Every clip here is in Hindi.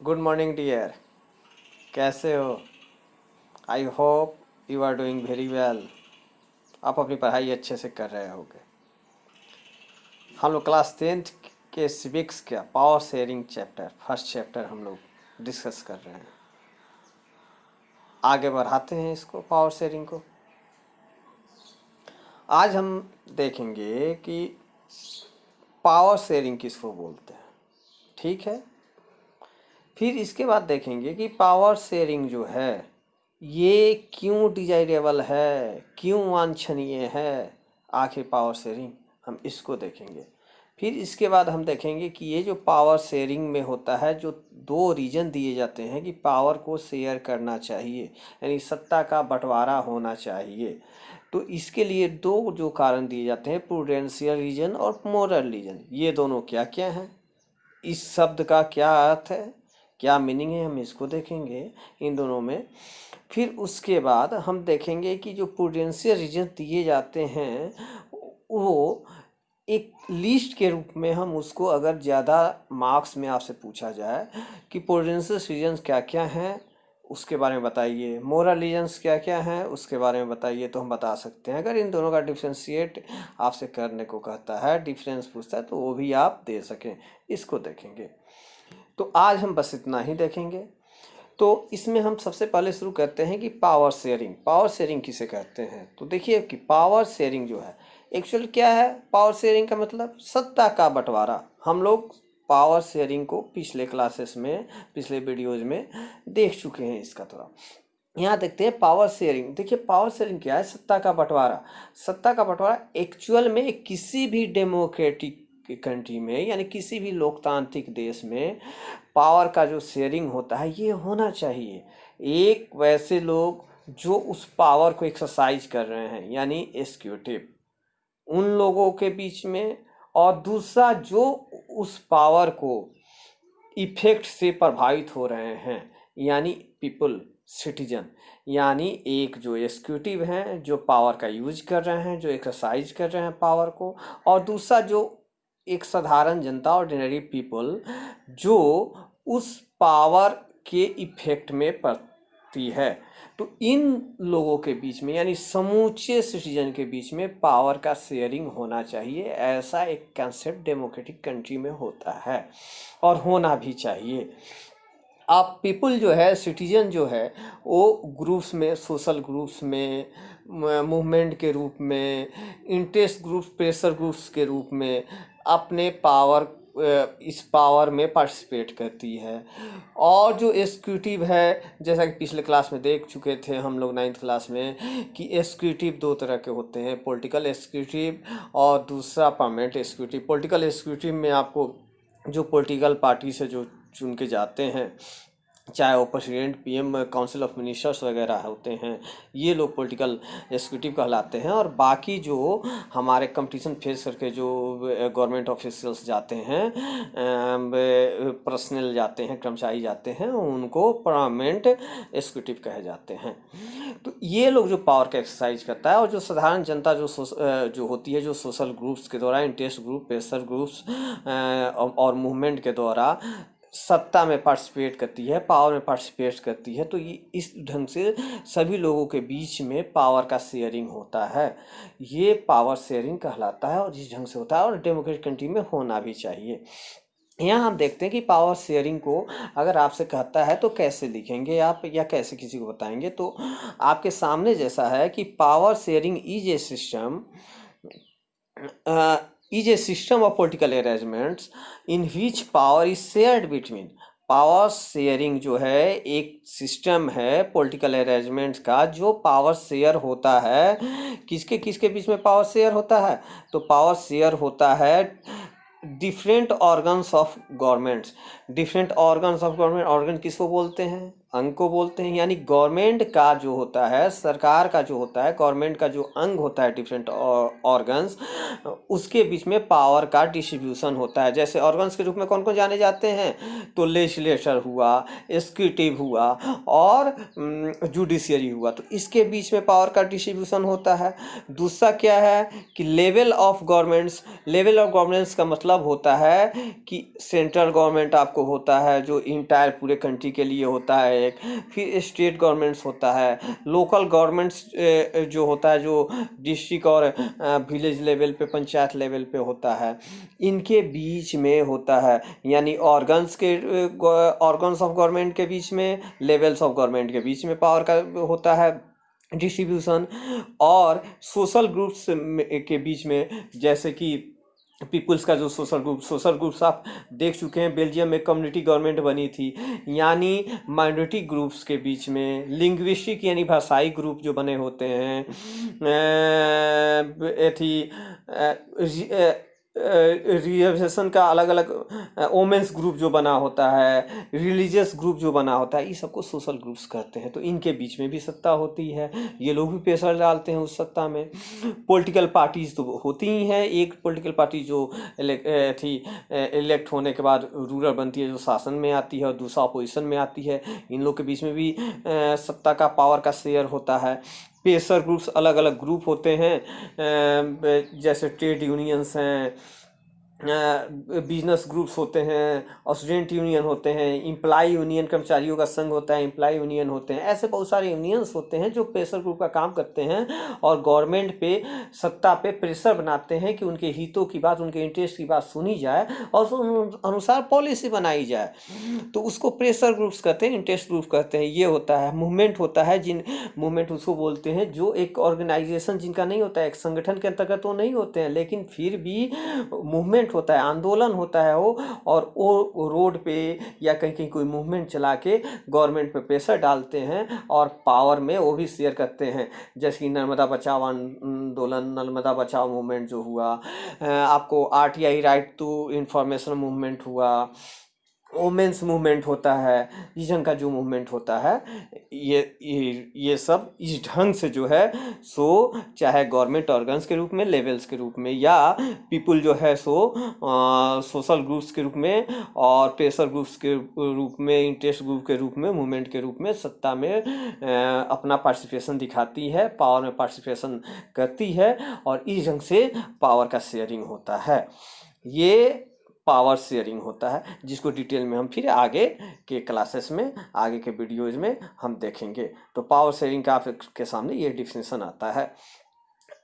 Good morning dear. कैसे हो? I hope you are doing very well. आप अपनी पढ़ाई अच्छे से कर रहे होगे। हम लोग क्लास 10th के सिविक्स का power sharing chapter first chapter हम लोग डिस्कस कर रहे हैं। आगे बढ़ाते हैं इसको, पावर शेयरिंग को। आज हम देखेंगे कि पावर शेयरिंग किसको बोलते हैं, ठीक है। फिर इसके बाद देखेंगे कि पावर शेयरिंग जो है ये क्यों डिजायरेबल है, क्यों वांछनीय है। आखिर पावर शेयरिंग हम इसको देखेंगे। फिर इसके बाद हम देखेंगे कि ये जो पावर शेयरिंग में होता है, जो दो रीजन दिए जाते हैं कि पावर को शेयर करना चाहिए, यानी सत्ता का बंटवारा होना चाहिए। तो इसके लिए दो जो कारण दिए जाते हैं, प्रूडेंशियल रीजन और मोरल रीजन। ये दोनों क्या क्या हैं, इस शब्द का क्या अर्थ है, क्या मीनिंग है, हम इसको देखेंगे इन दोनों में। फिर उसके बाद हम देखेंगे कि जो प्रूडेंशियल रीजन दिए जाते हैं वो एक लिस्ट के रूप में, हम उसको अगर ज़्यादा मार्क्स में आपसे पूछा जाए कि प्रूडेंशियल रीजन्स क्या क्या हैं उसके बारे में बताइए, मोरल रीजन्स क्या क्या हैं उसके बारे में बताइए, तो हम बता सकते हैं। अगर इन दोनों का डिफ्रेंशिएट आपसे करने को कहता है, डिफरेंस पूछता है, तो वो भी आप दे सकें, इसको देखेंगे। तो आज हम बस इतना ही देखेंगे। तो इसमें हम सबसे पहले शुरू करते हैं कि पावर शेयरिंग। पावर शेयरिंग किसे कहते हैं? तो देखिए कि पावर शेयरिंग जो है एक्चुअल क्या है। पावर शेयरिंग का मतलब सत्ता का बंटवारा। हम लोग पावर शेयरिंग को पिछले क्लासेस में, पिछले वीडियोज में देख चुके हैं। इसका थोड़ा यहाँ देखते हैं पावर शेयरिंग। देखिए पावर शेयरिंग क्या है, सत्ता का बंटवारा। सत्ता का बंटवारा एक्चुअल में किसी भी डेमोक्रेटिक कंट्री में, यानी किसी भी लोकतांत्रिक देश में पावर का जो शेयरिंग होता है ये होना चाहिए। एक वैसे लोग जो उस पावर को एक्सरसाइज कर रहे हैं, यानी एग्जीक्यूटिव, उन लोगों के बीच में, और दूसरा जो उस पावर को इफेक्ट से प्रभावित हो रहे हैं, यानी पीपल, सिटीजन। यानी एक जो एग्जीक्यूटिव हैं जो पावर का यूज कर रहे हैं, जो एक्सरसाइज कर रहे हैं पावर को, और दूसरा जो एक साधारण जनता, ऑर्डिनरी पीपल, जो उस पावर के इफेक्ट में पड़ती है। तो इन लोगों के बीच में, यानी समूचे सिटीजन के बीच में पावर का शेयरिंग होना चाहिए। ऐसा एक कंसेप्ट डेमोक्रेटिक कंट्री में होता है और होना भी चाहिए। आप पीपल जो है, सिटीजन जो है, वो ग्रुप्स में, सोशल ग्रुप्स में, मूवमेंट के रूप में, इंटरेस्ट ग्रुप्स, प्रेशर ग्रुप्स के रूप में अपने पावर, इस पावर में पार्टिसिपेट करती है। और जो एग्जीक्यूटिव है, जैसा कि पिछले क्लास में देख चुके थे हम लोग 9th क्लास में, कि एग्जीक्यूटिव दो तरह के होते हैं, पॉलिटिकल एग्जीक्यूटिव और दूसरा परमानेंट एग्जीक्यूटिव। पॉलिटिकल एग्जीक्यूटिव में आपको जो पॉलिटिकल पार्टी से जो चुन के जाते हैं, चाहे वो president, PM, council of ministers वगैरह होते हैं, ये लोग पॉलिटिकल एग्जीक्यूटिव कहलाते हैं। और बाकी जो हमारे कंपटीशन फेस करके जो गवर्नमेंट ऑफिशियल्स जाते हैं, पर्सनल जाते हैं, कर्मचारी जाते हैं, उनको परमानेंट एग्जीक्यूटिव कहे जाते हैं। तो ये लोग जो पावर का एक्सरसाइज करता है, और जो साधारण जनता जो होती है, जो सोशल ग्रुप्स के द्वारा, इंटरेस्ट ग्रुप, प्रेशर ग्रुप्स और मूवमेंट के द्वारा सत्ता में पार्टिसिपेट करती है, पावर में पार्टिसिपेट करती है। तो ये इस ढंग से सभी लोगों के बीच में पावर का शेयरिंग होता है। ये पावर शेयरिंग कहलाता है और इस ढंग से होता है, और डेमोक्रेटिक कंट्री में होना भी चाहिए। यहाँ हम देखते हैं कि पावर शेयरिंग को अगर आपसे कहता है तो कैसे लिखेंगे आप, या कैसे किसी को बताएंगे। तो आपके सामने जैसा है कि power sharing is a system, is a system of political arrangements in which power is shared between। Power sharing जो है एक सिस्टम है पॉलिटिकल अरेंजमेंट्स का, जो पावर शेयर होता है। किसके किसके बीच में पावर शेयर होता है? तो पावर शेयर होता है different organs of governments. Different organs of government, organ किसको बोलते हैं? अंग को बोलते हैं, यानी गवर्नमेंट का जो होता है, सरकार का जो होता है, गवर्नमेंट का जो अंग होता है, डिफरेंट ऑर्गन्स, उसके बीच में पावर का डिस्ट्रीब्यूशन होता है। जैसे ऑर्गन्स के रूप में कौन कौन जाने जाते हैं, तो लेजिस्लेचर हुआ, एग्जीक्यूटिव हुआ और जुडिशियरी हुआ। तो इसके बीच में पावर का डिस्ट्रीब्यूशन होता है। दूसरा क्या है कि level of governments. Level of governments का मतलब होता है कि सेंट्रल गवर्नमेंट आपको होता है जो इंटायर पूरे कंट्री के लिए होता है एक, फिर स्टेट गवर्नमेंट्स होता है, लोकल गवर्नमेंट्स जो होता है जो डिस्ट्रिक्ट और विलेज लेवल पे, पंचायत लेवल पे होता है, इनके बीच में होता है, यानी ऑर्गन्स के ऑर्गन्स ऑफ गवर्नमेंट के बीच में, लेवल्स ऑफ गवर्नमेंट के बीच में पावर का होता है डिस्ट्रीब्यूशन। और सोशल ग्रुप्स के बीच में, जैसे कि पीपुल्स का जो सोशल ग्रुप्स आप देख चुके हैं, बेल्जियम में कम्युनिटी गवर्नमेंट बनी थी, यानी माइनॉरिटी ग्रुप्स के बीच में, लिंग्विस्टिक यानी भाषाई ग्रुप जो बने होते हैं, रिजर्वेशन का अलग अलग वोमेंस ग्रुप जो बना होता है, रिलीजियस ग्रुप जो बना होता है, ये सबको सोशल ग्रुप्स कहते हैं। तो इनके बीच में भी सत्ता होती है, ये लोग भी प्रेशर डालते हैं उस सत्ता में। पॉलिटिकल पार्टीज तो होती ही हैं, एक पॉलिटिकल पार्टी जो इलेक्ट होने के बाद रूलर बनती है, जो शासन में आती है, और दूसरा अपोजिशन में आती है। इन लोग के बीच में भी सत्ता का, पावर का शेयर होता है। प्रेशर ग्रुप्स अलग अलग ग्रुप होते हैं, जैसे ट्रेड यूनियंस हैं, बिजनेस ग्रुप्स होते हैं, और स्टूडेंट यूनियन होते हैं, एम्प्लॉय यूनियन कर्मचारियों का संघ होता है, एम्प्लॉय यूनियन होते हैं। ऐसे बहुत सारे यूनियंस होते हैं जो प्रेशर ग्रुप का काम करते हैं और गवर्नमेंट पे, सत्ता पे प्रेशर बनाते हैं कि उनके हितों की बात, उनके इंटरेस्ट की बात सुनी जाए और उस अनुसार पॉलिसी बनाई जाए। तो उसको प्रेशर ग्रुप्स कहते हैं, इंटरेस्ट ग्रुप कहते हैं। ये होता है मूवमेंट होता है, जिन मूवमेंट उसको बोलते हैं जो एक ऑर्गेनाइजेशन जिनका नहीं होता है, एक संगठन के अंतर्गत वो नहीं होते हैं, लेकिन फिर भी मूवमेंट होता है, आंदोलन होता है वो, और वो रोड पे या कहीं कहीं कोई मूवमेंट चला के गवर्नमेंट पे प्रेशर डालते हैं और पावर में वो भी शेयर करते हैं। जैसे कि नर्मदा बचाओ आंदोलन, नर्मदा बचाओ मूवमेंट जो हुआ, आपको RTI right to information movement हुआ, वोमेंस मूवमेंट होता है, इस ढंग का जो मूवमेंट होता है, ये सब इस ढंग से जो है सो, चाहे गवर्नमेंट ऑर्गन्स के रूप में, लेवल्स के रूप में, या पीपुल जो है सो सोशल ग्रुप्स के रूप में और प्रेशर ग्रुप्स के रूप में, इंटरेस्ट ग्रुप के रूप में, मूवमेंट के रूप में सत्ता में अपना पार्टिसिपेशन दिखाती है, पावर में पार्टिसिपेशन करती है, और इस ढंग से पावर का शेयरिंग होता है। ये पावर शेयरिंग होता है, जिसको डिटेल में हम फिर आगे के क्लासेस में, आगे के वीडियोज में हम देखेंगे। तो पावर शेयरिंग का आपके सामने ये डिफिनेशन आता है।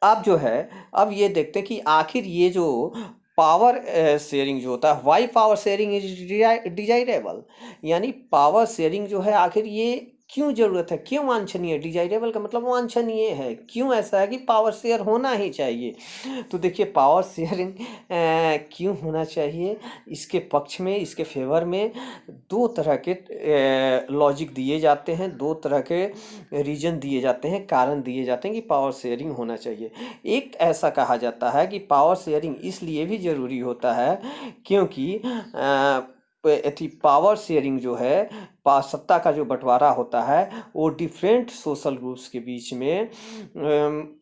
अब जो है, अब ये देखते हैं कि आखिर ये जो पावर शेयरिंग जो होता है, why power sharing is desirable, यानी पावर शेयरिंग जो है आखिर ये क्यों जरूरत है, क्यों वांछनीय। डिजायरेबल का मतलब वांछनीय है, क्यों ऐसा है कि पावर शेयर होना ही चाहिए। तो देखिए, पावर शेयरिंग क्यों होना चाहिए, इसके पक्ष में, इसके फेवर में दो तरह के लॉजिक दिए जाते हैं, दो तरह के रीजन दिए जाते हैं, कारण दिए जाते हैं कि पावर शेयरिंग होना चाहिए। एक ऐसा कहा जाता है कि पावर शेयरिंग इसलिए भी ज़रूरी होता है क्योंकि पावर शेयरिंग जो है, सत्ता का जो बंटवारा होता है, वो डिफरेंट सोशल ग्रुप्स के बीच में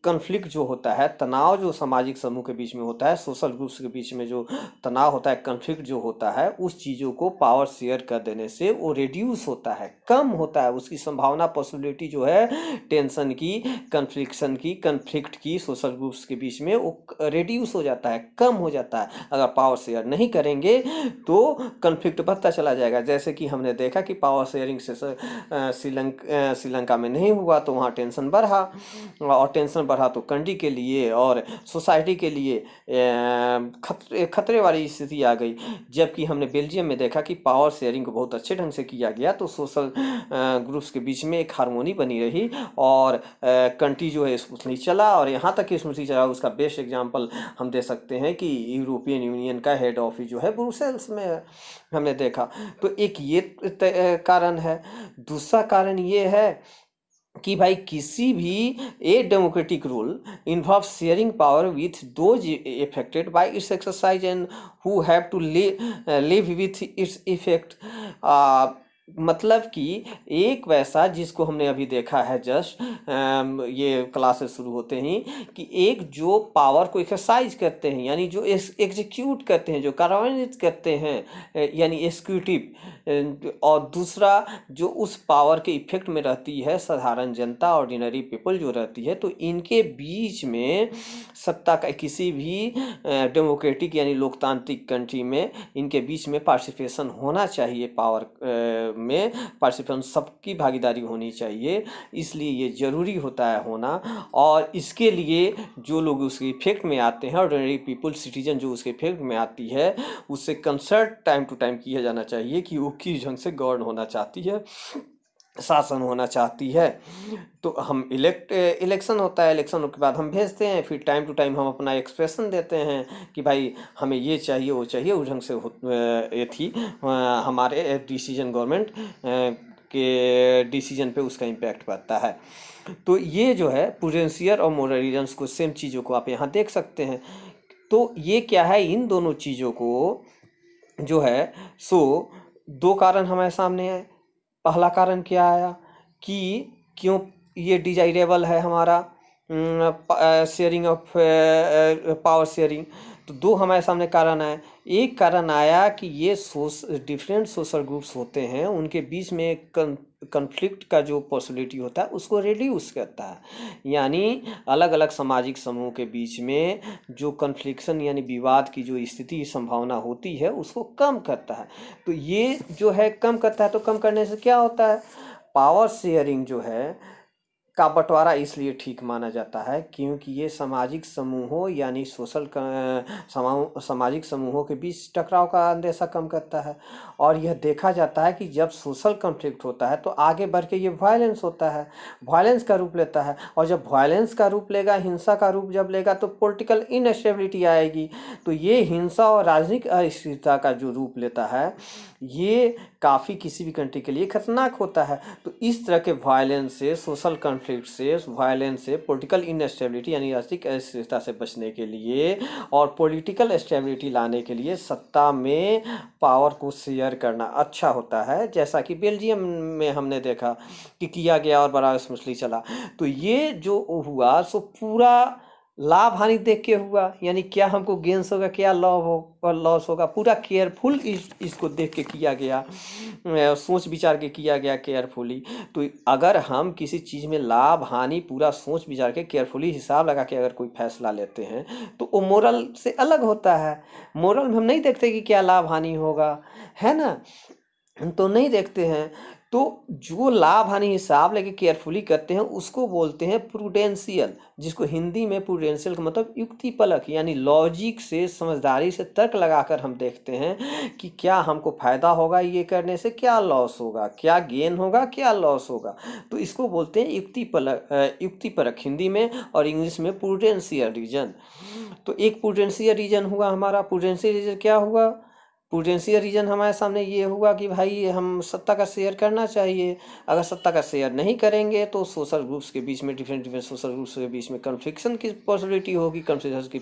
कन्फ्लिक्ट जो होता है, तनाव जो सामाजिक समूह के बीच में होता है, सोशल ग्रुप्स के बीच में जो तनाव होता है, कन्फ्लिक्ट जो होता है, उस चीज़ों को पावर शेयर कर देने से वो रिड्यूस होता है, कम होता है। उसकी संभावना, पॉसिबिलिटी जो है टेंशन की, कन्फ्लिक्शन की, कन्फ्लिक्ट की सोशल ग्रुप्स के बीच में, वो रिड्यूस हो जाता है, कम हो जाता है। अगर पावर शेयर नहीं करेंगे तो कन्फ्लिक्ट बढ़ता चला जाएगा। जैसे कि हमने देखा कि पावर शेयरिंग से श्रीलंका में नहीं हुआ तो वहाँ टेंशन बढ़ा, और टेंशन बढ़ा तो कंट्री के लिए और सोसाइटी के लिए खतरे वाली स्थिति आ गई। जबकि हमने बेल्जियम में देखा कि पावर शेयरिंग को बहुत अच्छे ढंग से किया गया, तो सोशल ग्रुप्स के बीच में एक हारमोनी बनी रही और कंट्री जो है स्मूथली चला, और यहाँ तक कि स्मूथली चला। उसका बेस्ट एग्जांपल हम दे सकते हैं कि यूरोपियन यूनियन का हेड ऑफिस जो है ब्रुसेल्स में है, हमने देखा। तो एक ये कारण है। दूसरा कारण ये है कि भाई किसी भी a democratic rule involve sharing power with those affected by its exercise and who have to live with its effect. मतलब कि एक वैसा जिसको हमने अभी देखा है जस्ट ये क्लासेस शुरू होते ही, कि एक जो पावर को एक्सरसाइज करते हैं यानी जो एग्जीक्यूट करते हैं, जो कार्यान्वित करते हैं यानी एग्जीक्यूटिव, और दूसरा जो उस पावर के इफेक्ट में रहती है साधारण जनता, ऑर्डिनरी पीपल जो रहती है, तो इनके बीच में सत्ता का किसी भी डेमोक्रेटिक यानी लोकतांत्रिक कंट्री में इनके बीच में पार्टिसिपेशन होना चाहिए, पावर में पार्टिसिपेशन, सबकी भागीदारी होनी चाहिए। इसलिए ये ज़रूरी होता है होना, और इसके लिए जो लोग उसके इफेक्ट में आते हैं, ऑर्डिनरी पीपल सिटीजन जो उसके इफेक्ट में आती है, उससे कंसल्ट टाइम टू टाइम किया जाना चाहिए कि वो किस ढंग से गवर्न होना चाहती है, शासन होना चाहती है। तो हम इलेक्शन होता है, इलेक्शन के बाद हम भेजते हैं, फिर टाइम टू टाइम हम अपना एक्सप्रेशन देते हैं कि भाई हमें ये चाहिए वो चाहिए, उस ढंग से ये थी हमारे डिसीजन, गवर्नमेंट के डिसीजन पे उसका इम्पैक्ट पड़ता है। तो ये जो है प्रूडेंशियल और मोरल रीजन्स को, सेम चीज़ों को आप यहाँ देख सकते हैं। तो ये क्या है, इन दोनों चीज़ों को जो है सो दो कारण हमारे सामने है। पहला कारण क्या आया कि क्यों ये डिजायरेबल है हमारा शेयरिंग ऑफ पावर शेयरिंग, तो दो हमारे सामने कारण आए। एक कारण आया कि ये डिफरेंट सोशल ग्रुप्स होते हैं, उनके बीच में कन्फ्लिक्ट का जो पॉसिबिलिटी होता है उसको रिड्यूस करता है, यानी अलग अलग सामाजिक समूह के बीच में जो कन्फ्लिक्शन यानी विवाद की जो स्थिति संभावना होती है उसको कम करता है। तो ये जो है कम करता है, तो कम करने से क्या होता है, पावर शेयरिंग जो है का बंटवारा इसलिए ठीक माना जाता है क्योंकि ये सामाजिक समूहों यानी सामाजिक समूहों के बीच टकराव का अंदेशा कम करता है। और यह देखा जाता है कि जब सोशल कॉन्फ्लिक्ट होता है तो आगे बढ़ के ये वायलेंस होता है, वायलेंस का रूप लेता है, और जब वायलेंस का रूप लेगा, हिंसा का रूप जब लेगा, तो पॉलिटिकल इनस्टेबिलिटी आएगी। तो ये हिंसा और राजनीतिक अस्थिरता का जो रूप लेता है ये काफ़ी किसी भी कंट्री के लिए खतरनाक होता है। तो इस तरह के वायलेंस से, सोशल कॉन्फ्लिक्ट से, वायलेंस से, पॉलिटिकल इनस्टेबिलिटी यानी राजनीतिक अस्थिरता से बचने के लिए और पॉलिटिकल स्टेबिलिटी लाने के लिए सत्ता में पावर को शेयर करना अच्छा होता है, जैसा कि बेल्जियम में हमने देखा कि किया गया और बड़ा स्मूथली चला। तो ये जो हुआ सो पूरा लाभ हानि देख के हुआ, यानी क्या हमको गेंस होगा, क्या लॉस होगा, पूरा केयरफुल इसको देख के किया गया, सोच विचार के किया गया केयरफुली। तो अगर हम किसी चीज़ में लाभ हानि पूरा सोच विचार के केयरफुली हिसाब लगा के अगर कोई फैसला लेते हैं तो वो मोरल से अलग होता है। मोरल में हम नहीं देखते कि क्या लाभ हानि होगा, है ना, तो नहीं देखते हैं। तो जो लाभ हानि हिसाब लेके केयरफुली करते हैं उसको बोलते हैं प्रूडेंशियल, जिसको हिंदी में प्रूडेंशियल का मतलब युक्ति पलक, यानी लॉजिक से, समझदारी से तर्क लगाकर हम देखते हैं कि क्या हमको फायदा होगा ये करने से, क्या लॉस होगा, क्या गेन होगा, क्या लॉस होगा। तो इसको बोलते हैं युक्ति परक हिंदी में, और इंग्लिश में प्रूडेंशियल रीजन। तो एक प्रूडेंशियल रीजन हुआ हमारा। प्रूडेंशियल रीजन क्या हुआ, प्रूडेंशियल रीजन हमारे सामने ये हुआ कि भाई हम सत्ता का शेयर करना चाहिए। अगर सत्ता का शेयर नहीं करेंगे तो सोशल ग्रुप्स के बीच में, डिफरेंट सोशल ग्रुप्स के बीच में कन्फ्लिक्शन की पॉसिबिलिटी होगी, कन्फ्लिक्शन की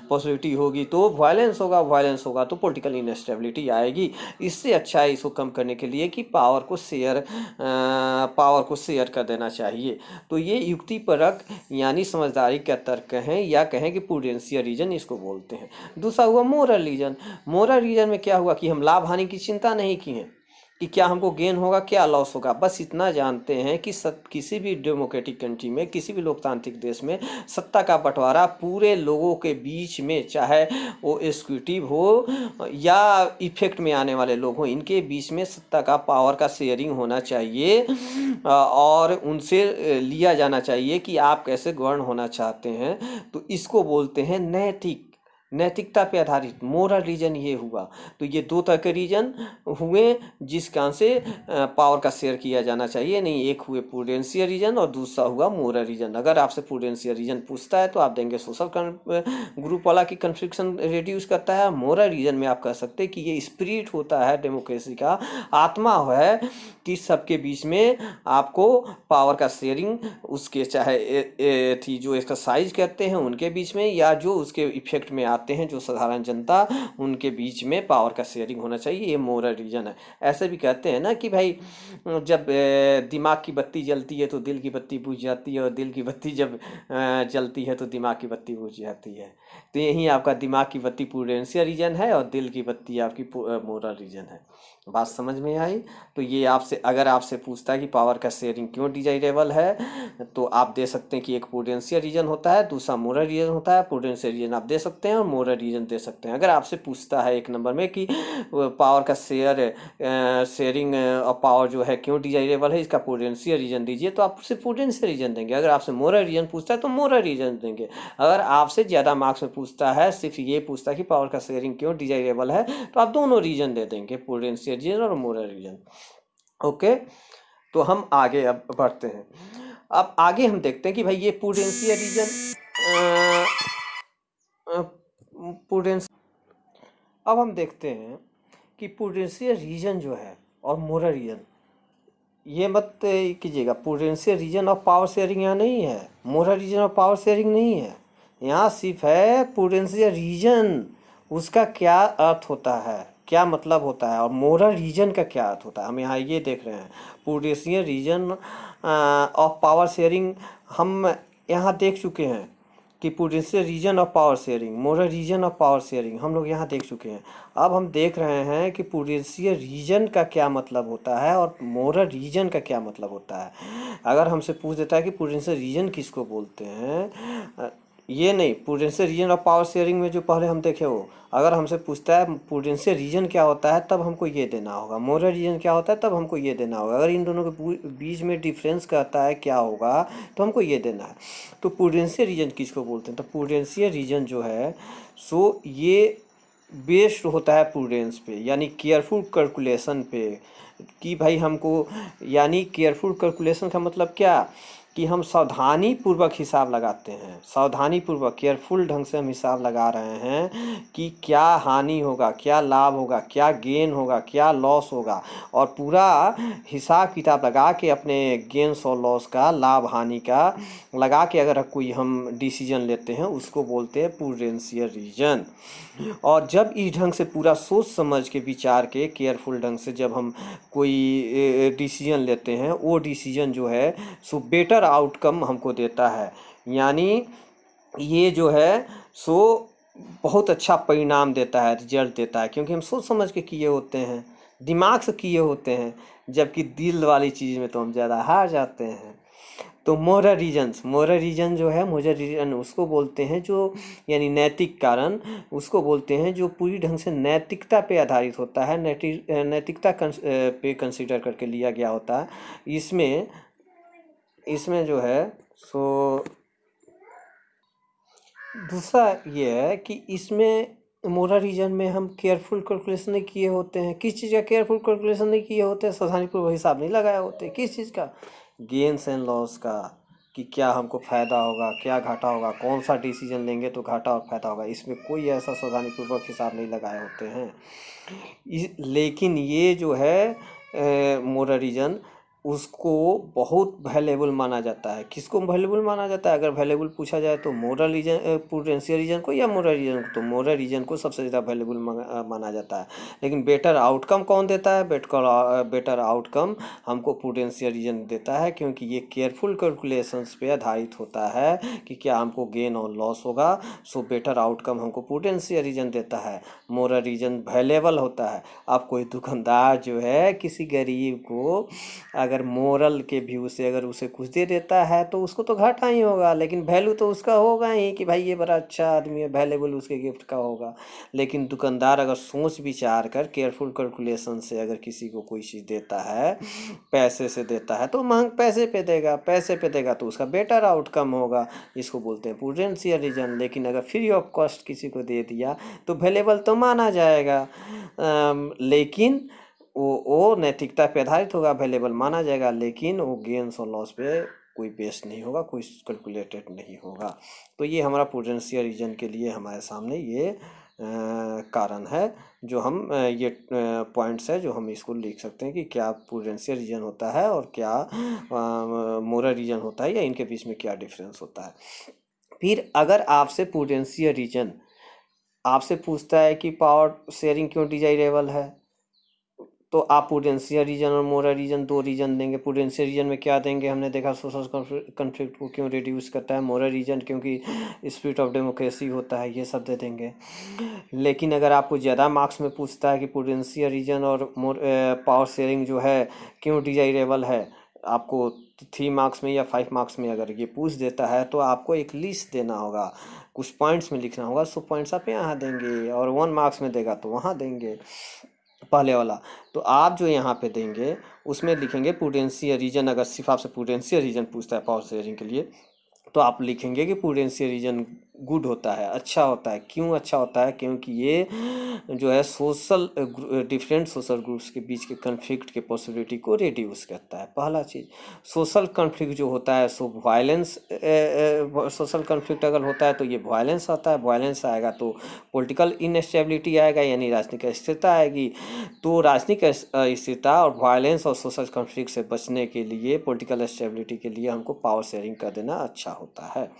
पॉसिबिलिटी होगी तो वायलेंस होगा तो पॉलिटिकल इनस्टेबिलिटी आएगी। इससे अच्छा है इसको कम करने के लिए कि पावर को शेयर कर देना चाहिए। तो ये युक्तिपरक यानी समझदारी का तर्क कहें या कहें कि प्रूडेंशियल रीजन इसको बोलते हैं। दूसरा हुआ मोरल रीजन। मोरल रीजन में क्या हुआ कि हम लाभ हानि की चिंता नहीं की है कि क्या हमको गेन होगा, क्या लॉस होगा, बस इतना जानते हैं कि किसी भी डेमोक्रेटिक कंट्री में, किसी भी लोकतांत्रिक देश में सत्ता का बंटवारा पूरे लोगों के बीच में, चाहे वो एग्जीक्यूटिव हो या इफेक्ट में आने वाले लोग हों, इनके बीच में सत्ता का, पावर का शेयरिंग होना चाहिए और उनसे लिया जाना चाहिए कि आप कैसे गवर्न होना चाहते हैं। तो इसको बोलते हैं नैतिकता पे आधारित मोरल रीजन ये हुआ। तो ये दो तरह के रीजन हुए जिस कारण से पावर का शेयर किया जाना चाहिए नहीं। एक हुए प्रूडेंशियल रीजन और दूसरा हुआ मोरल रीजन। अगर आपसे प्रूडेंशियल रीजन पूछता है तो आप देंगे सोशल ग्रुप वाला की कन्फ्लिक्शन रिड्यूस करता है। मोरल रीजन में आप कह सकते हैं कि ये स्पिरिट होता है डेमोक्रेसी का, आत्मा है कि सबके बीच में आपको पावर का शेयरिंग, उसके चाहे थी जो एक्सरसाइज करते हैं उनके बीच में या जो उसके इफेक्ट में चाहते हैं जो साधारण जनता, उनके बीच में पावर का शेयरिंग होना चाहिए, ये मोरल रीजन है। ऐसे भी कहते हैं ना कि भाई जब दिमाग की बत्ती जलती है तो दिल की बत्ती बुझ जाती है, और दिल की बत्ती जब जलती है तो दिमाग की बत्ती बुझ जाती है। तो यही आपका दिमाग की बत्ती प्रूडेंशियल रीजन है और दिल की बत्ती आपकी मोरल रीजन है। बात समझ में आई? तो ये आपसे, अगर आपसे पूछता है कि पावर का शेयरिंग क्यों डिजायरेबल है, तो आप दे सकते हैं कि एक प्रूडेंशियल रीजन होता है, दूसरा मोरल रीजन होता है। प्रूडेंशियल रीजन आप दे सकते हैं और मोरल रीजन दे सकते हैं। अगर आपसे पूछता है एक नंबर में कि पावर का शेयरिंग और पावर जो है क्यों डिजायरेबल है, इसका प्रूडेंशियल रीजन दीजिए, तो आप सिर्फ प्रूडेंशियल रीजन देंगे। अगर आपसे मोरल रीजन पूछता है तो मोरल रीजन देंगे। अगर आपसे ज़्यादा मार्क्स में पूछता है, सिर्फ ये पूछता है कि पावर का शेयरिंग क्यों डिजायरेबल है, तो आप दोनों रीजन दे देंगे, प्रूडेंशियल रीजन और मोरल रीजन। ओके, तो हम आगे अब बढ़ते हैं। अब आगे हम देखते हैं कि भाई ये प्रूडेंशियल रीजन प्रूडेंस अब हम देखते हैं कि प्रूडेंशियल रीजन जो है और मोरल रीजन, ये मत कीजिएगा, प्रूडेंशियल रीजन और पावर शेयरिंग यहाँ नहीं है, मोरल रीजन और पावर शेयरिंग नहीं है। यहाँ सिर्फ है प्रूडेंशियल रीजन, उसका क्या अर्थ होता है, क्या मतलब होता है, और मोरल रीजन का क्या अर्थ होता है, हम यहाँ ये देख रहे हैं। प्रूडेंशियल रीजन और पावर शेयरिंग हम यहाँ देख चुके हैं कि प्रूडेंशियल रीजन और पावर शेयरिंग, मोरल रीजन और पावर शेयरिंग हम लोग यहाँ देख चुके हैं। अब हम देख रहे हैं कि प्रूडेंशियल रीजन का क्या मतलब होता है और मोरल रीजन का क्या मतलब होता है। अगर हमसे पूछ देता है कि प्रूडेंशियल रीजन किसको बोलते हैं, ये नहीं, प्रूडेंशियल रीजन और पावर शेयरिंग में जो पहले हम देखे वो, अगर हमसे पूछता है प्रूडेंशियल रीजन क्या होता है, तब हमको ये देना होगा। मोरल रीजन क्या होता है, तब हमको ये देना होगा। अगर इन दोनों के बीच में डिफरेंस कहता है क्या होगा, तो हमको ये देना है। तो प्रूडेंशियल रीजन किसको बोलते हैं, तो प्रूडेंशियल रीजन जो है सो ये बेस्ड होता है प्रूडेंस पे, यानी केयरफुल कैलकुलेशन पे, कि भाई हमको, यानी केयरफुल कैलकुलेशन का मतलब क्या, कि हम सावधानी पूर्वक हिसाब लगाते हैं, सावधानी पूर्वक केयरफुल ढंग से हम हिसाब लगा रहे हैं कि क्या हानि होगा, क्या लाभ होगा, क्या गेन होगा, क्या लॉस होगा, और पूरा हिसाब किताब लगा के अपने गेन्स और लॉस का, लाभ हानि का लगा के अगर कोई हम डिसीजन लेते हैं, उसको बोलते हैं प्रूडेंशियल रीजन। और जब इस ढंग से पूरा सोच समझ के विचार के केयरफुल ढंग से जब हम कोई डिसीजन लेते हैं, वो डिसीजन जो है सो बेटर आउटकम हमको देता है, यानी ये जो है सो बहुत अच्छा परिणाम देता है, रिजल्ट देता है, क्योंकि हम सोच समझ के किए होते हैं, दिमाग से किए होते हैं, जबकि दिल वाली चीज़ में तो हम ज़्यादा हार जाते हैं। तो मोरल रीजन जो है, मोरल रीजन उसको बोलते हैं जो, यानी नैतिक कारण उसको बोलते हैं जो पूरी ढंग से नैतिकता पे आधारित होता है, नैतिकता पे कंसीडर करके लिया गया होता है। इसमें इसमें जो है सो दूसरा ये है कि इसमें मोरल रीजन में हम केयरफुल कैलकुलेशन नहीं किए होते हैं। किस चीज़ का केयरफुल कैलकुलेशन नहीं किए होते हैं, सावधानीपूर्वक हिसाब नहीं लगाए होते। किस चीज़ का, गेन्स एंड लॉस का, कि क्या हमको फ़ायदा होगा, क्या घाटा होगा, कौन सा डिसीजन लेंगे तो घाटा और फायदा होगा, इसमें कोई ऐसा सावधानीपूर्वक हिसाब नहीं लगाए होते हैं। लेकिन ये जो है मोरल रीजन, उसको बहुत वैल्यूएबल माना जाता है। किसको वैल्यूएबल माना जाता है, अगर वैल्यूएबल पूछा जाए तो मोरल रीजन, प्रूडेंशियल रीजन को या मोरल रीजन को, तो मोरल रीजन को सबसे ज़्यादा वैल्यूएबल माना जाता है। लेकिन बेटर आउटकम कौन देता है, बेटर आउटकम हमको प्रूडेंशियल रीजन देता है, क्योंकि ये केयरफुल कैलकुलेशंस पे आधारित होता है कि क्या हमको गेन और लॉस होगा। सो बेटर आउटकम हमको प्रूडेंशियल रीजन देता है, मोरल रीजन वैल्यूएबल होता है। अब कोई दुकानदार जो है किसी गरीब को अगर मोरल के व्यू से अगर उसे कुछ दे देता है तो उसको तो घाटा ही होगा, लेकिन वैल्यू तो उसका होगा ही कि भाई ये बड़ा अच्छा आदमी है, वैल्यूएबल उसके गिफ्ट का होगा। लेकिन दुकानदार अगर सोच विचार कर केयरफुल कैलकुलेशन से अगर किसी को कोई चीज़ देता है, पैसे से देता है, तो महंग पैसे पे देगा, पैसे पे देगा तो उसका बेटर आउटकम होगा, इसको बोलते हैं प्रूडेंशियल रीजन। लेकिन अगर फ्री ऑफ कॉस्ट किसी को दे दिया तो वैल्यूएबल तो माना जाएगा, लेकिन वो नैतिकता पे आधारित होगा, अवेलेबल माना जाएगा, लेकिन वो गेन्स और लॉस पे कोई बेस नहीं होगा, कोई कैलकुलेटेड नहीं होगा। तो ये हमारा प्रूडेंशियल रीजन के लिए हमारे सामने ये कारण है, जो हम ये पॉइंट्स है जो हम इसको लिख सकते हैं कि क्या प्रूडेंशियल रीजन होता है और क्या मोरल रीजन होता है, या इनके बीच में क्या डिफरेंस होता है। फिर अगर आपसे प्रूडेंशियल रीजन आपसे पूछता है कि पावर शेयरिंग क्यों डिजायरेबल है, तो आप प्रूडेंशियल रीजन और मोरल रीजन दो रीजन देंगे। प्रूडेंशियल रीजन में क्या देंगे, हमने देखा सोशल कॉन्फ्लिक्ट को क्यों रिड्यूस करता है। मोरल रीजन क्योंकि स्पिरिट ऑफ डेमोक्रेसी होता है, ये सब दे देंगे। लेकिन अगर आपको ज़्यादा मार्क्स में पूछता है कि प्रूडेंशियल रीजन और पावर शेयरिंग जो है क्यों डिजायरेबल है, आपको 3 मार्क्स में या 5 मार्क्स में अगर ये पूछ देता है, तो आपको एक लिस्ट देना होगा, कुछ पॉइंट्स में लिखना होगा। सो पॉइंट्स आप यहाँ देंगे, और 1 मार्क्स में देगा तो वहाँ देंगे पहले वाला। तो आप जो यहाँ पे देंगे उसमें लिखेंगे प्रूडेंशियल रीजन। अगर सिर्फ आपसे प्रूडेंशियल रीजन पूछता है पावर शेयरिंग के लिए, तो आप लिखेंगे कि प्रूडेंशियल रीजन गुड होता है, अच्छा होता है। क्यों अच्छा होता है, क्योंकि ये जो है सोशल डिफरेंट सोशल ग्रुप्स के बीच के कन्फ्लिक्ट के पॉसिबिलिटी को रिड्यूस करता है। पहला चीज़, सोशल कन्फ्लिक्ट जो होता है सो वायलेंस, सोशल कन्फ्लिक्ट अगर होता है तो ये वायलेंस आता है। वायलेंस आएगा तो पॉलिटिकल इनस्टेबिलिटी आएगा, यानी राजनीतिक अस्थिरता आएगी। तो राजनीतिक स्थिरता और वायलेंस और सोशल कॉन्फ्लिक्ट से बचने के लिए, पॉलिटिकल स्टेबिलिटी के लिए हमको पावर शेयरिंग कर देना अच्छा होता है।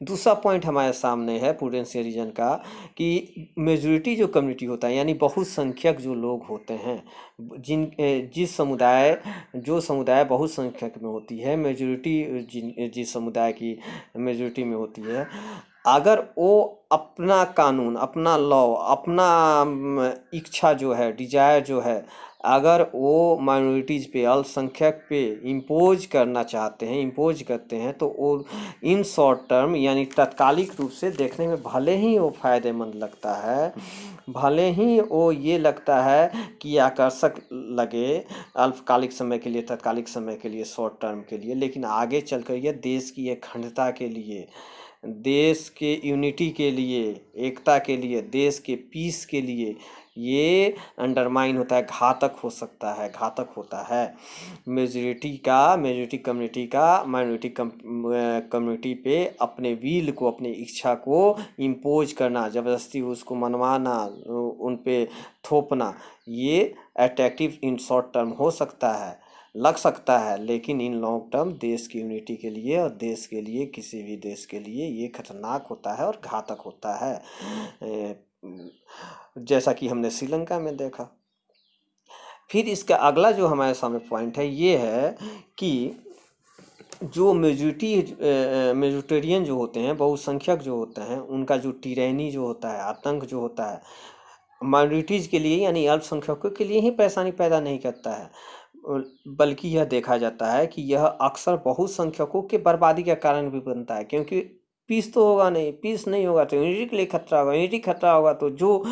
दूसरा पॉइंट हमारे सामने है प्रूडेंशियल रीजन का, कि मेजॉरिटी जो कम्युनिटी होता है, यानी बहुसंख्यक जो लोग होते हैं, जिस समुदाय जो समुदाय बहुसंख्यक में होती है, मेजॉरिटी जिस समुदाय की मेजॉरिटी में होती है, अगर वो अपना कानून, अपना लॉ, अपना इच्छा जो है, डिजायर जो है, अगर वो माइनॉरिटीज़ पे, अल्पसंख्यक पे इम्पोज करना चाहते हैं, इम्पोज करते हैं, तो वो इन शॉर्ट टर्म यानी तात्कालिक रूप से देखने में भले ही वो फ़ायदेमंद लगता है, भले ही वो ये लगता है कि आकर्षक लगे अल्पकालिक समय के लिए, तात्कालिक समय के लिए, शॉर्ट टर्म के लिए, लेकिन आगे चलकर ये देश की अखंडता के लिए, देश के यूनिटी के लिए, एकता के लिए, देश के पीस के लिए ये अंडरमाइन होता है, घातक हो सकता है, घातक होता है। मेजॉरिटी कम्युनिटी का माइनॉरिटी कम्युनिटी पे अपने विल को, अपनी इच्छा को इम्पोज करना, ज़बरदस्ती उसको मनवाना, उन पे थोपना, ये अट्रैक्टिव इन शॉर्ट टर्म हो सकता है, लग सकता है, लेकिन इन लॉन्ग टर्म देश की यूनिटी के लिए और देश के लिए, किसी भी देश के लिए ये खतरनाक होता है और घातक होता है, जैसा कि हमने श्रीलंका में देखा। फिर इसका अगला जो हमारे सामने पॉइंट है ये है कि जो मेजोरिटेरियन जो होते हैं, बहुसंख्यक जो होते हैं, उनका जो टिरैनी जो होता है, आतंक जो होता है, माइनॉरिटीज़ के लिए यानी अल्पसंख्यकों के लिए ही परेशानी पैदा नहीं करता है, बल्कि यह देखा जाता है कि यह अक्सर बहुसंख्यकों के बर्बादी का कारण भी बनता है। क्योंकि पीस तो होगा नहीं, पीस नहीं होगा तो यूनिटी के लिए खतरा होगा, यूनिटी खतरा होगा तो जो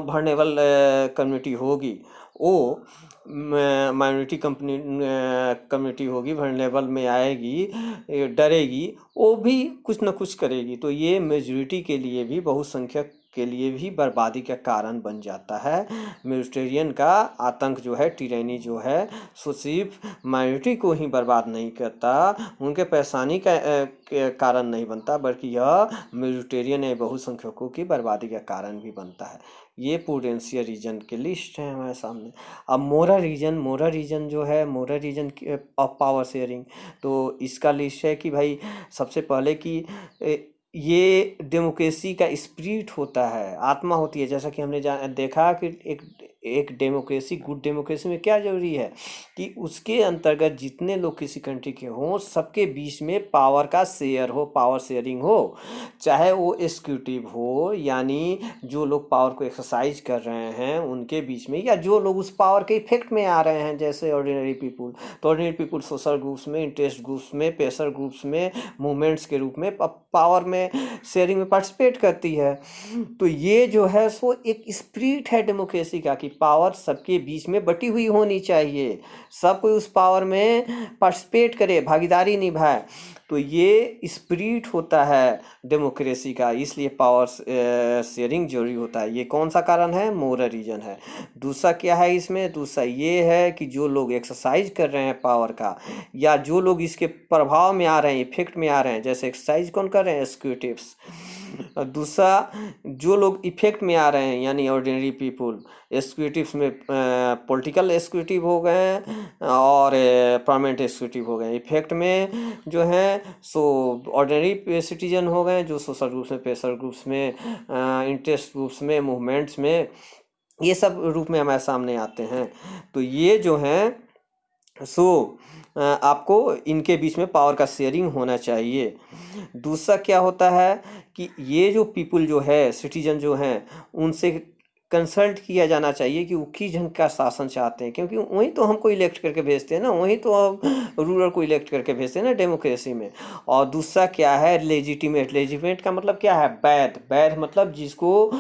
वर्नेबल कम्युनिटी होगी, वो माइनॉरिटी कम्युनिटी होगी, वर्नेबल में आएगी, डरेगी, वो भी कुछ ना कुछ करेगी। तो ये मेजॉरिटी के लिए भी, बहुसंख्यक के लिए भी बर्बादी का कारण बन जाता है। मेजोरिटेरियन का आतंक जो है, टिरैनी जो है, सो सिर्फ माइनॉरिटी को ही बर्बाद नहीं करता, उनके परेशानी का कारण नहीं बनता, बल्कि यह मेजोरिटेरियन या बहुसंख्यकों की बर्बादी का कारण भी बनता है। ये प्रूडेंशियल रीजन की लिस्ट है हमारे सामने। अब मोरल रीजन जो है, moral reason of power sharing, तो इसका लिस्ट है कि भाई सबसे पहले कि ये डेमोक्रेसी का स्पिरिट होता है, आत्मा होती है। जैसा कि हमने देखा कि एक डेमोक्रेसी, गुड डेमोक्रेसी में क्या जरूरी है कि उसके अंतर्गत जितने लोग किसी कंट्री के हों, सबके बीच में पावर का शेयर हो, पावर शेयरिंग हो, चाहे वो एग्जीक्यूटिव हो, यानी जो लोग पावर को एक्सरसाइज कर रहे हैं उनके बीच में, या जो लोग उस पावर के इफेक्ट में आ रहे हैं, जैसे ऑर्डिनरी पीपुल। तो ऑर्डिनरी पीपुल सोशल ग्रुप्स में, इंटरेस्ट ग्रुप्स में, प्रेशर ग्रुप्स में, मूवमेंट्स के रूप में पावर में शेयरिंग में पार्टिसिपेट करती है। तो ये जो है सो एक स्पिरिट है डेमोक्रेसी का, कि पावर सबके बीच में बटी हुई होनी चाहिए, सब कोई उस पावर में पार्टिसिपेट करे, भागीदारी निभाए। तो ये स्पिरिट होता है डेमोक्रेसी का, इसलिए पावर शेयरिंग जरूरी होता है। ये कौन सा कारण है? मोरल रीजन है। दूसरा क्या है इसमें? दूसरा ये है कि जो लोग एक्सरसाइज कर रहे हैं पावर का, या जो लोग इसके प्रभाव में आ रहे हैं, इफेक्ट में आ रहे हैं, जैसे एक्सरसाइज कौन कर रहे हैं? एग्जीक्यूटिव्स। और दूसरा, जो लोग इफेक्ट में आ रहे हैं यानी ऑर्डिनरी पीपुल, एग्जीक्यूटिव्स में पॉलिटिकल एग्जीक्यूटिव हो गए हैं और परमानेंट एग्जीक्यूटिव हो गए हैं। इफेक्ट में जो हैं सो ऑर्डिनरी सिटीजन हो गए जो सोशल ग्रुप्स में, प्रेशर ग्रुप्स में, इंटरेस्ट ग्रुप्स में, मूवमेंट्स में, ये सब रूप में हमारे सामने आते हैं। तो ये जो हैं सो आपको इनके बीच में पावर का शेयरिंग होना चाहिए। दूसरा क्या होता है कि ये जो पीपुल जो है, सिटीजन जो हैं, उनसे कंसल्ट किया जाना चाहिए कि वो किस ढंग का शासन चाहते हैं, क्योंकि वही तो हमको इलेक्ट करके भेजते हैं ना, वही तो हम रूलर को इलेक्ट करके भेजते हैं ना डेमोक्रेसी में। और दूसरा क्या है, लेजिटिमेट। लेजिटिमेट का मतलब क्या है, वैध। वैध मतलब जिसको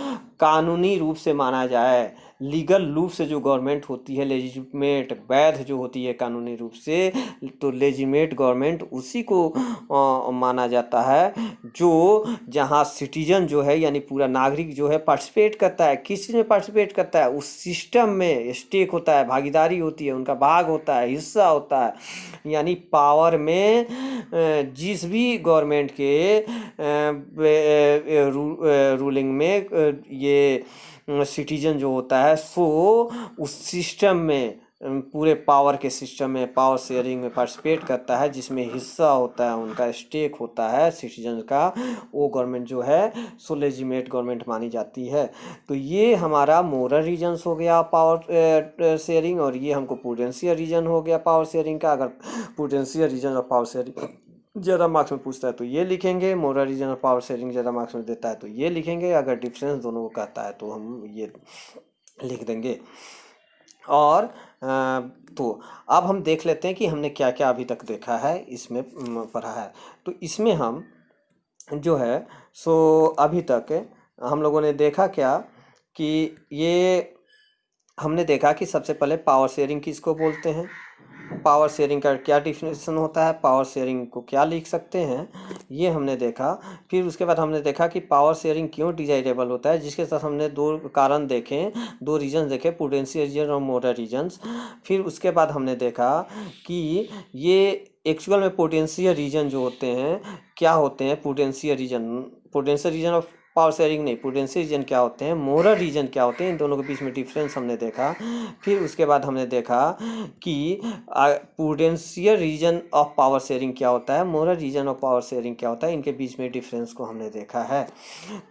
कानूनी रूप से माना जाए, लीगल रूप से जो गवर्नमेंट होती है, लेजिटिमेट वैध जो होती है कानूनी रूप से, तो लेजिटिमेट गवर्नमेंट उसी को माना जाता है जो जहाँ सिटीजन जो है यानी पूरा नागरिक जो है पार्टिसिपेट करता है। किस चीज़ में पार्टिसिपेट करता है, उस सिस्टम में स्टेक होता है, भागीदारी होती है, उनका भाग होता है, हिस्सा होता है। यानी पावर में जिस भी गवर्नमेंट के रूलिंग में ये सिटीजन जो होता है सो उस सिस्टम में, पूरे पावर के सिस्टम में, पावर शेयरिंग में पार्टिसिपेट करता है, जिसमें हिस्सा होता है, उनका स्टेक होता है सिटीजन का, वो गवर्नमेंट जो है सो लेजिटिमेट गवर्नमेंट मानी जाती है। तो ये हमारा मोरल रीजन्स हो गया पावर शेयरिंग, और ये हमको प्रूडेंशियल रीजन हो गया पावर शेयरिंग का। अगर प्रूडेंशियल रीजन और पावर शेयरिंग ज़्यादा मार्क्स में पूछता है तो ये लिखेंगे, मोरल रीजन और पावर शेयरिंग ज़्यादा मार्क्स में देता है तो ये लिखेंगे, अगर डिफरेंस दोनों को कहता है तो हम ये लिख देंगे। और तो अब हम देख लेते हैं कि हमने क्या क्या अभी तक देखा है, इसमें पढ़ा है। तो इसमें हम जो है सो अभी तक हम लोगों ने देखा क्या कि ये हमने देखा कि सबसे पहले पावर शेयरिंग किसको बोलते हैं, पावर शेयरिंग का क्या डिफिनेशन होता है, पावर शेयरिंग को क्या लिख सकते हैं, ये हमने देखा। फिर उसके बाद हमने देखा कि पावर शेयरिंग क्यों डिजायरेबल होता है, जिसके साथ हमने दो कारण देखे, दो रीजन देखे, प्रूडेंशियल रीजन और मोरल रीजन्स। फिर उसके बाद हमने देखा कि ये एक्चुअल में पोटेंशियल रीजन जो होते हैं क्या होते हैं, potential region of power sharing नहीं, प्रूडेंशियल रीजन क्या होते हैं, मोरल रीजन क्या होते हैं, इन दोनों के बीच में डिफरेंस हमने देखा। फिर उसके बाद हमने देखा कि prudential reason of power sharing क्या होता है, moral reason of power sharing क्या होता है, इनके बीच में डिफरेंस को हमने देखा है।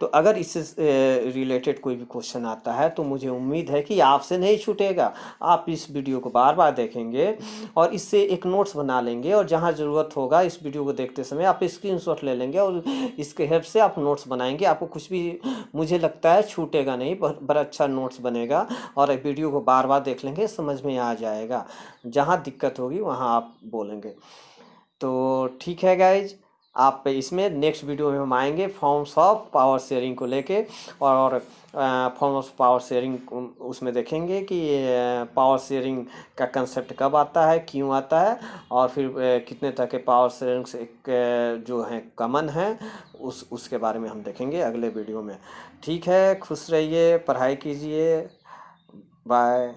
तो अगर इससे रिलेटेड कोई भी क्वेश्चन आता है तो मुझे उम्मीद है कि आपसे नहीं छूटेगा, आप इस वीडियो को बार बार देखेंगे और इससे एक नोट्स बना लेंगे, और जहाँ ज़रूरत होगा इस वीडियो को देखते समय आप स्क्रीनशॉट ले लेंगे और इसके हेल्प से आप नोट्स बनाएंगे। आपको कुछ भी मुझे लगता है छूटेगा नहीं, बड़ा अच्छा नोट्स बनेगा, और वीडियो को बार बार देख लेंगे, समझ में आ जाएगा। जहाँ दिक्कत होगी वहाँ आप बोलेंगे। तो ठीक है गाइज, आप इसमें नेक्स्ट वीडियो में हम आएंगे फॉर्म्स ऑफ पावर शेयरिंग को लेके, और फॉर्म ऑफ पावर शेयरिंग उसमें देखेंगे कि पावर शेयरिंग का कंसेप्ट कब आता है, क्यों आता है, और फिर कितने तरह के पावर शेयरिंग से जो हैं कॉमन हैं, उसके बारे में हम देखेंगे अगले वीडियो में। ठीक है, खुश रहिए, पढ़ाई कीजिए, बाय।